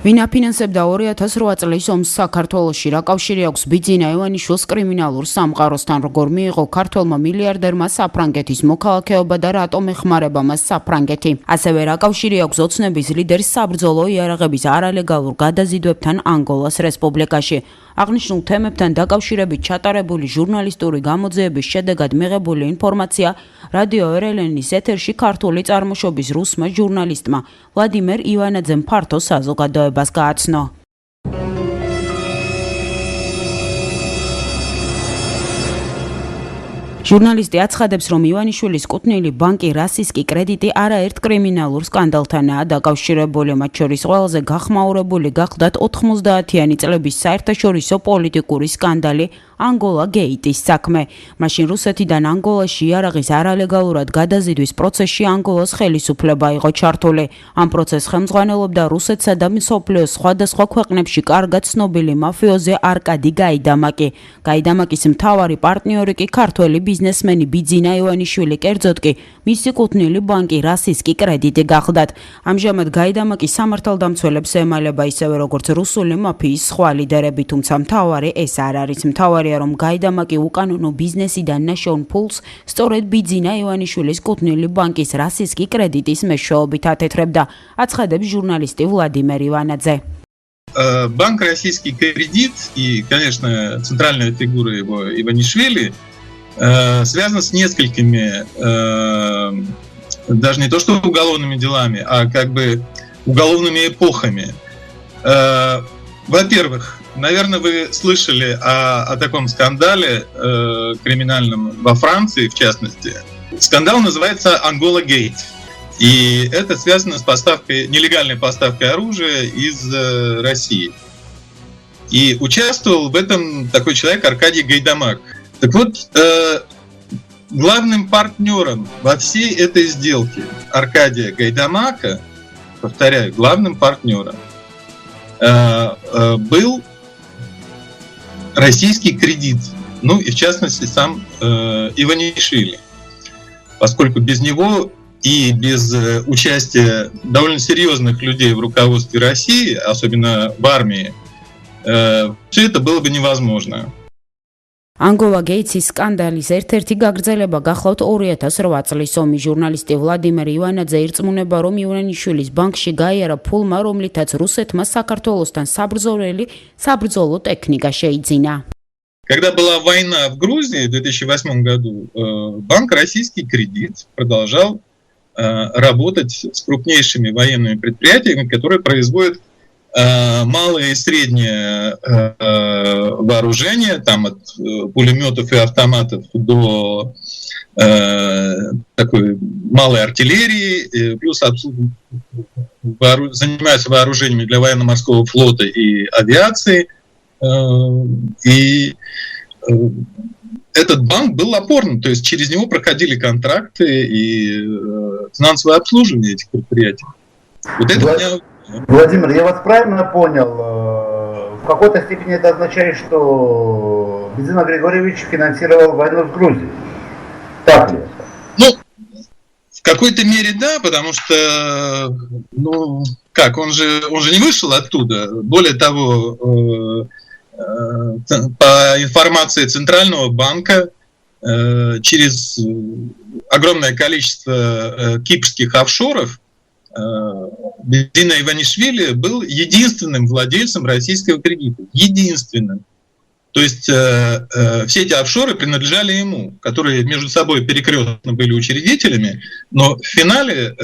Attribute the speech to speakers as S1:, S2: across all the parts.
S1: ვინ აფინანსებდა 2008 წლის ომს საქართველოში, რა კავშირი აქვს ბიძინა ივანიშვილს კრიმინალურ სამყაროსთან, როგორ მიიღო ქართველმა მილიარდერმა საფრანგეთის მოქალაქეობა და რატომ ეხმარება მას საფრანგეთი. ასევე რა კავშირი აქვს ოცნების ლიდერს საბრძოლო იარაღების არალეგალურ გადაზიდვებთან ანგოლას რესპუბლიკაში. აღნიშნულ თემებთან დაკავშირებით ჩატარებული ჟურნალისტური გამოძიების შედეგად მიღებული ინფორმაცია რადიო ერელენის ეთერში ქართული წარმოშობის რუსმა ჟურნალისტმა ვლადიმერ ივანაძემ ფართო საზოგადოებას გააცნო. ჟურნალისტი აცხადებს, რომ ივანიშვილის კუთვნილი ბანკი რასისკი კრედიტი არაერთ კრიმინალურ სკანდალთანაა დაკავშირებული, მათ შორის ყველაზე გახმაურებული გახლდათ 90-იანი წლების საერთაშორისო პოლიტიკური სკანდალი ანგოლა გეიტის საქმე. მაშინ რუსეთიდან ანგოლაში იარაღის არალეგალურად გადაზიდვის პროცესში ანგოლას ხელისუფლება იყო ჩართული. ამ პროცესს ხელმძღვანელობდა რუსეთსა და მსოფლიოს სხვადასხვა ქვეყნებში კარგად ცნობილი მაფიოზი არკადი გაიდამაკი. გაიდამაკის მთავარი პარტნიორი კი ქართველი ბიზნესმენი ბიძინა ივანიშვილი, კერძოდ კი მისი კუთვნილი ბანკი რასისკი კრედიტი გახლდათ. ამჟამად გაიდამაკი სამართალდამცველებს ემალება ისევე როგორც რუსული მაფიის სხვა ლიდერები, თუმცა მთავარი ეს არ არის. მთავარია, რომ გაიდამაკი უკანონო ბიზნესიდან ნაშოვნ ფულს სწორედ ბიძინა ივანიშვილის კუთვნილი ბანკის რასისკი კრედიტის მეშვეობით ათეთრებდა, აცხადებს ჟურნალისტი ვლადიმერ иванадзе.
S2: Банк «Российский кредит» и, конечно, центральная фигура его Иванишвили связан с несколькими, даже не то что уголовными делами, а как бы уголовными эпохами. Во-первых, наверное, вы слышали о таком скандале криминальном во Франции, в частности. Скандал называется «Ангола Гейт». И это связано с нелегальной поставкой оружия из России. И участвовал в этом такой человек Аркадий Гайдамак. Так вот, главным партнером во всей этой сделке Аркадия Гайдамака, повторяю, главным партнером, был российский кредит, ну и в частности сам Иванишвили, поскольку без него и без участия довольно серьезных людей в руководстве России, особенно в армии, все это было бы невозможно.
S1: ანგოლა გეიტსის სკანდალის ერთ-ერთი გაგრძელება გახლავთ 2008 წლის ომი. ჟურნალისტი ვლადიმერ ივანაძე ირწმუნება, რომ ივანიშვილის ბანკში გაიარა ფულმა, რომლითაც რუსეთმა საქართველოსთან საბრძოლო ტექნიკა შეიძინა.
S2: Когда была война в Грузии в 2008 году, банк «Российский кредит» продолжал работать с крупнейшими военными предприятиями, которые производят малое и среднее вооружение, там от пулеметов и автоматов до такой малой артиллерии, плюс занимаются вооружениями для военно-морского флота и авиации. И этот банк был опорным, то есть через него проходили контракты и финансовое обслуживание этих предприятий. Вот это меня...
S3: Владимир, я вас правильно понял? В какой-то степени это означает, что Бедзина Григорьевич финансировал войну в Грузии. Так ли это?
S2: Ну, в какой-то мере да, потому что, ну, как, он же не вышел оттуда. Более того, по информации Центрального банка, через огромное количество кипрских офшоров Бедзина Иванишвили был единственным владельцем российского кредита. Единственным. То есть все эти офшоры принадлежали ему, которые между собой перекрестно были учредителями, но в финале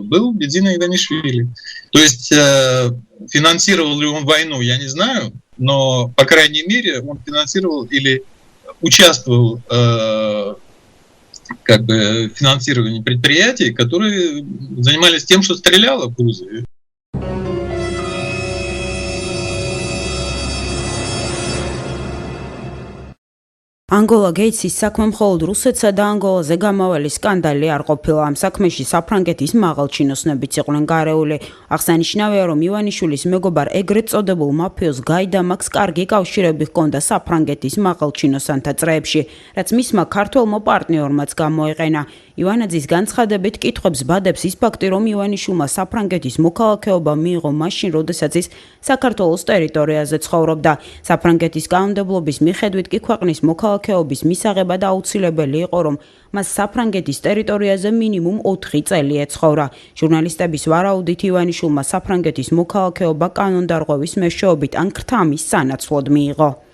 S2: был Бедзина Иванишвили. То есть финансировал ли он войну, я не знаю, но, по крайней мере, он финансировал или участвовал как бы финансирование предприятий, которые занимались тем, что стреляло в Грузии.
S1: ანგოლა გეიტსის საქმე მხოლოდ რუსეთსა და ანგოლაზე გამავალი სკანდალი არ ყოფილა. ამ საქმეში საფრანგეთის მაღალჩინოსნებიც იყვნენ გარეული. აღსანიშნავია, რომ ივანიშვილის მეგობარ ეგრეთ წოდებულ მაფიოზ გაიდამაკს კარგი კავშირები ჰქონდა საფრანგეთის მაღალჩინოსანთა წრეებში, რაც მისმა ქართველმა პარტნიორმაც გამოიყენა. ივანაძის განცხადებით კითხვებს ბადებს ის ფაქტი, რომ ივანიშვილმა საფრანგეთის მოქალაქეობა მიიღო მაშინ, როდესაც ის საქართველოს ტერიტორიაზე ცხოვრობდა. საფრანგეთის კანონმდებლობის მიხედვით კი ქვეყნის მოქალაქეობის მისაღებად აუცილებელი იყო, რომ მას საფრანგეთის ტერიტორიაზე მინიმუმ 4 წელი ეცხოვრა. ჟურნალისტების ვარაუდით ივანიშვილმა საფრანგეთის მოქალაქეობა კანონდარღვევის მეშვეობით ან ქრთამის სანაცვლოდ მიიღო.